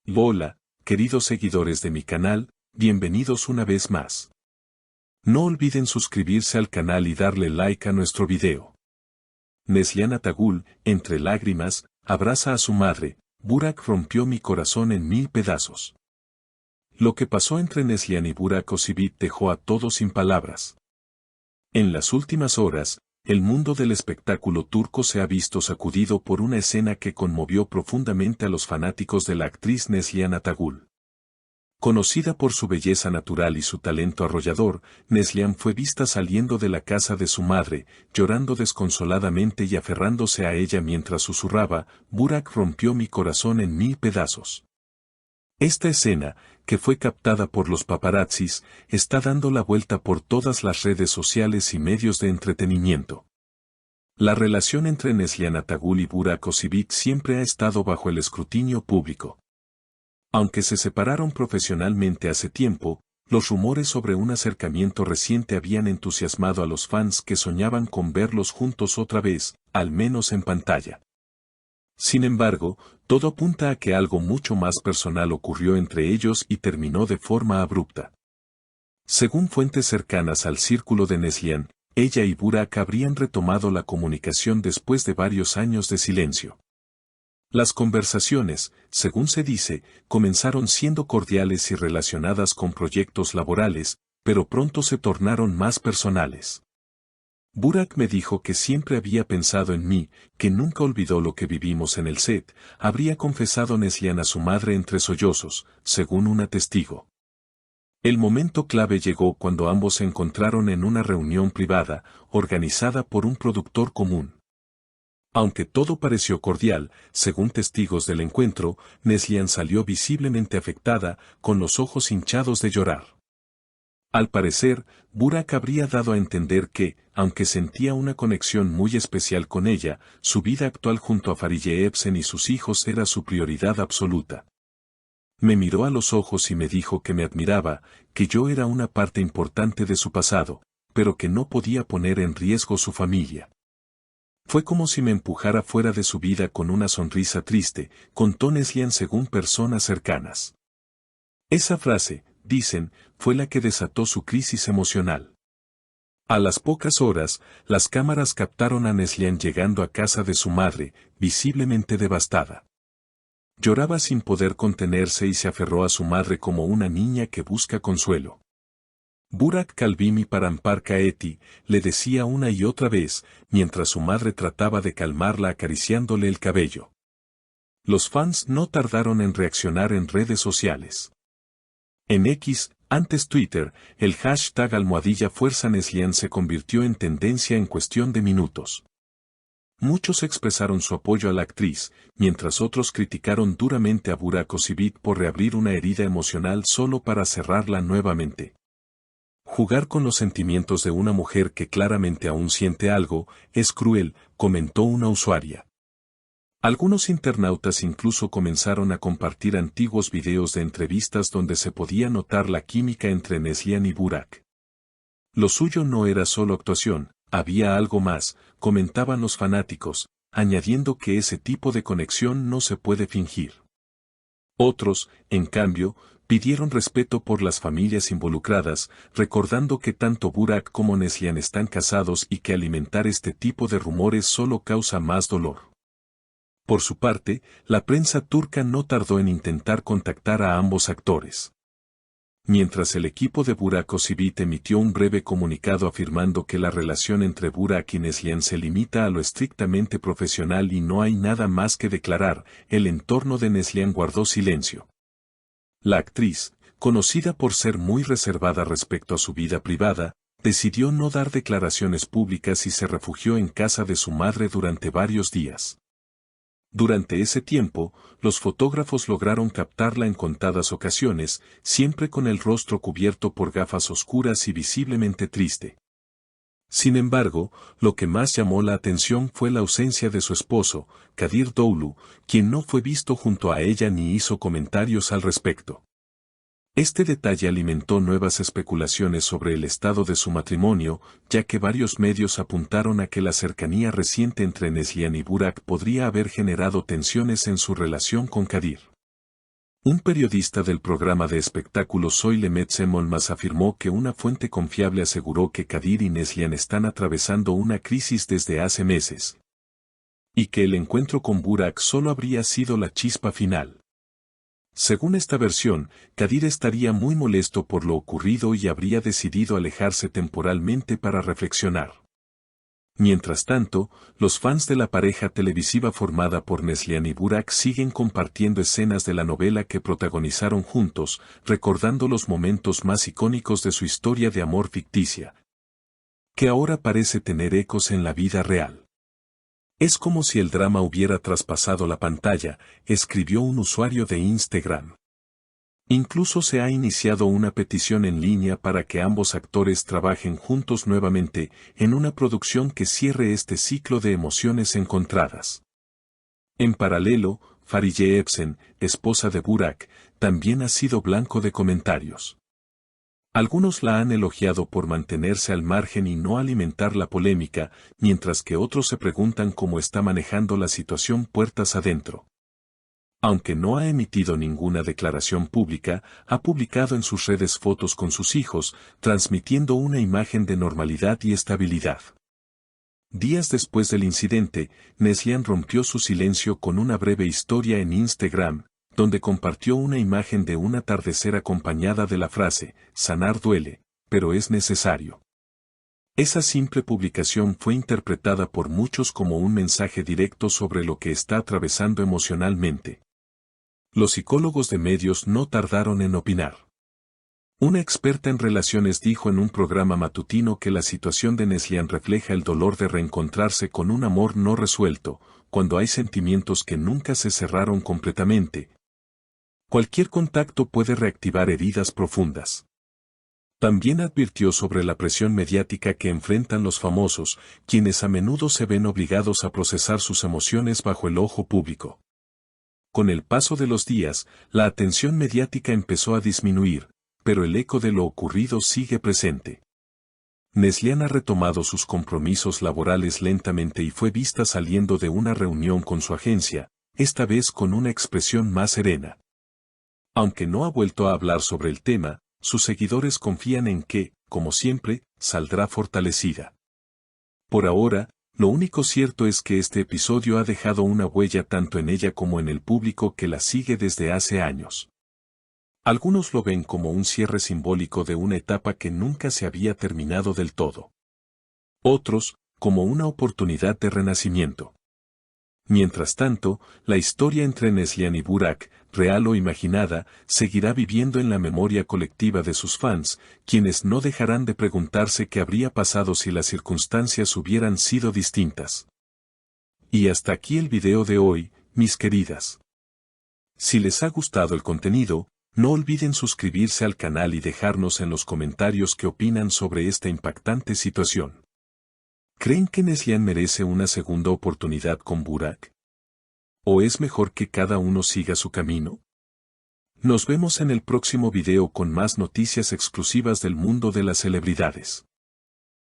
Hola, queridos seguidores de mi canal, bienvenidos una vez más. No olviden suscribirse al canal y darle like a nuestro video. Neslihan Atagul, entre lágrimas, abraza a su madre. Burak rompió mi corazón en 1000 pedazos. Lo que pasó entre Neslihan y Burak Özçivit dejó a todos sin palabras. En las últimas horas, el mundo del espectáculo turco se ha visto sacudido por una escena que conmovió profundamente a los fanáticos de la actriz Neslihan Atagul. Conocida por su belleza natural y su talento arrollador, Neslihan fue vista saliendo de la casa de su madre, llorando desconsoladamente y aferrándose a ella mientras susurraba: «Burak rompió mi corazón en 1000 pedazos». Esta escena, que fue captada por los paparazzis, está dando la vuelta por todas las redes sociales y medios de entretenimiento. La relación entre Neslihan Atagul y Burak Özçivit siempre ha estado bajo el escrutinio público. Aunque se separaron profesionalmente hace tiempo, los rumores sobre un acercamiento reciente habían entusiasmado a los fans que soñaban con verlos juntos otra vez, al menos en pantalla. Sin embargo, todo apunta a que algo mucho más personal ocurrió entre ellos y terminó de forma abrupta. Según fuentes cercanas al círculo de Neslihan, ella y Burak habrían retomado la comunicación después de varios años de silencio. Las conversaciones, según se dice, comenzaron siendo cordiales y relacionadas con proyectos laborales, pero pronto se tornaron más personales. Burak me dijo que siempre había pensado en mí, que nunca olvidó lo que vivimos en el set, habría confesado Neslihan a su madre entre sollozos, según una testigo. El momento clave llegó cuando ambos se encontraron en una reunión privada, organizada por un productor común. Aunque todo pareció cordial, según testigos del encuentro, Neslihan salió visiblemente afectada, con los ojos hinchados de llorar. Al parecer, Burak habría dado a entender que, aunque sentía una conexión muy especial con ella, su vida actual junto a Fariye Evcen y sus hijos era su prioridad absoluta. Me miró a los ojos y me dijo que me admiraba, que yo era una parte importante de su pasado, pero que no podía poner en riesgo su familia. Fue como si me empujara fuera de su vida con una sonrisa triste, contó Neslihan según personas cercanas. Esa frase, dicen, fue la que desató su crisis emocional. A las pocas horas, las cámaras captaron a Neslihan llegando a casa de su madre, visiblemente devastada. Lloraba sin poder contenerse y se aferró a su madre como una niña que busca consuelo. Burak kalbimi paramparka eti, le decía una y otra vez, mientras su madre trataba de calmarla acariciándole el cabello. Los fans no tardaron en reaccionar en redes sociales. En X, antes Twitter, el hashtag #FuerzaNeslihan se convirtió en tendencia en cuestión de minutos. Muchos expresaron su apoyo a la actriz, mientras otros criticaron duramente a Burak Özçivit por reabrir una herida emocional solo para cerrarla nuevamente. Jugar con los sentimientos de una mujer que claramente aún siente algo, es cruel, comentó una usuaria. Algunos internautas incluso comenzaron a compartir antiguos videos de entrevistas donde se podía notar la química entre Neslihan y Burak. Lo suyo no era solo actuación, había algo más, comentaban los fanáticos, añadiendo que ese tipo de conexión no se puede fingir. Otros, en cambio, pidieron respeto por las familias involucradas, recordando que tanto Burak como Neslihan están casados y que alimentar este tipo de rumores solo causa más dolor. Por su parte, la prensa turca no tardó en intentar contactar a ambos actores. Mientras el equipo de Burak Özçivit emitió un breve comunicado afirmando que la relación entre Burak y Neslihan se limita a lo estrictamente profesional y no hay nada más que declarar, el entorno de Neslihan guardó silencio. La actriz, conocida por ser muy reservada respecto a su vida privada, decidió no dar declaraciones públicas y se refugió en casa de su madre durante varios días. Durante ese tiempo, los fotógrafos lograron captarla en contadas ocasiones, siempre con el rostro cubierto por gafas oscuras y visiblemente triste. Sin embargo, lo que más llamó la atención fue la ausencia de su esposo, Kadir Doğulu, quien no fue visto junto a ella ni hizo comentarios al respecto. Este detalle alimentó nuevas especulaciones sobre el estado de su matrimonio, ya que varios medios apuntaron a que la cercanía reciente entre Neslihan y Burak podría haber generado tensiones en su relación con Kadir. Un periodista del programa de espectáculos Soy le Médecin Montmartre afirmó que una fuente confiable aseguró que Kadir y Neslihan están atravesando una crisis desde hace meses. Y que el encuentro con Burak solo habría sido la chispa final. Según esta versión, Kadir estaría muy molesto por lo ocurrido y habría decidido alejarse temporalmente para reflexionar. Mientras tanto, los fans de la pareja televisiva formada por Neslihan y Burak siguen compartiendo escenas de la novela que protagonizaron juntos, recordando los momentos más icónicos de su historia de amor ficticia, que ahora parece tener ecos en la vida real. Es como si el drama hubiera traspasado la pantalla, escribió un usuario de Instagram. Incluso se ha iniciado una petición en línea para que ambos actores trabajen juntos nuevamente en una producción que cierre este ciclo de emociones encontradas. En paralelo, Fariye Evcen, esposa de Burak, también ha sido blanco de comentarios. Algunos la han elogiado por mantenerse al margen y no alimentar la polémica, mientras que otros se preguntan cómo está manejando la situación puertas adentro. Aunque no ha emitido ninguna declaración pública, ha publicado en sus redes fotos con sus hijos, transmitiendo una imagen de normalidad y estabilidad. Días después del incidente, Neslihan rompió su silencio con una breve historia en Instagram, donde compartió una imagen de un atardecer acompañada de la frase, sanar duele, pero es necesario. Esa simple publicación fue interpretada por muchos como un mensaje directo sobre lo que está atravesando emocionalmente. Los psicólogos de medios no tardaron en opinar. Una experta en relaciones dijo en un programa matutino que la situación de Neslihan refleja el dolor de reencontrarse con un amor no resuelto, cuando hay sentimientos que nunca se cerraron completamente. Cualquier contacto puede reactivar heridas profundas. También advirtió sobre la presión mediática que enfrentan los famosos, quienes a menudo se ven obligados a procesar sus emociones bajo el ojo público. Con el paso de los días, la atención mediática empezó a disminuir, pero el eco de lo ocurrido sigue presente. Neslihan ha retomado sus compromisos laborales lentamente y fue vista saliendo de una reunión con su agencia, esta vez con una expresión más serena. Aunque no ha vuelto a hablar sobre el tema, sus seguidores confían en que, como siempre, saldrá fortalecida. Por ahora, lo único cierto es que este episodio ha dejado una huella tanto en ella como en el público que la sigue desde hace años. Algunos lo ven como un cierre simbólico de una etapa que nunca se había terminado del todo. Otros, como una oportunidad de renacimiento. Mientras tanto, la historia entre Neslihan y Burak, real o imaginada, seguirá viviendo en la memoria colectiva de sus fans, quienes no dejarán de preguntarse qué habría pasado si las circunstancias hubieran sido distintas. Y hasta aquí el video de hoy, mis queridas. Si les ha gustado el contenido, no olviden suscribirse al canal y dejarnos en los comentarios qué opinan sobre esta impactante situación. ¿Creen que Neslihan merece una segunda oportunidad con Burak? ¿O es mejor que cada uno siga su camino? Nos vemos en el próximo video con más noticias exclusivas del mundo de las celebridades.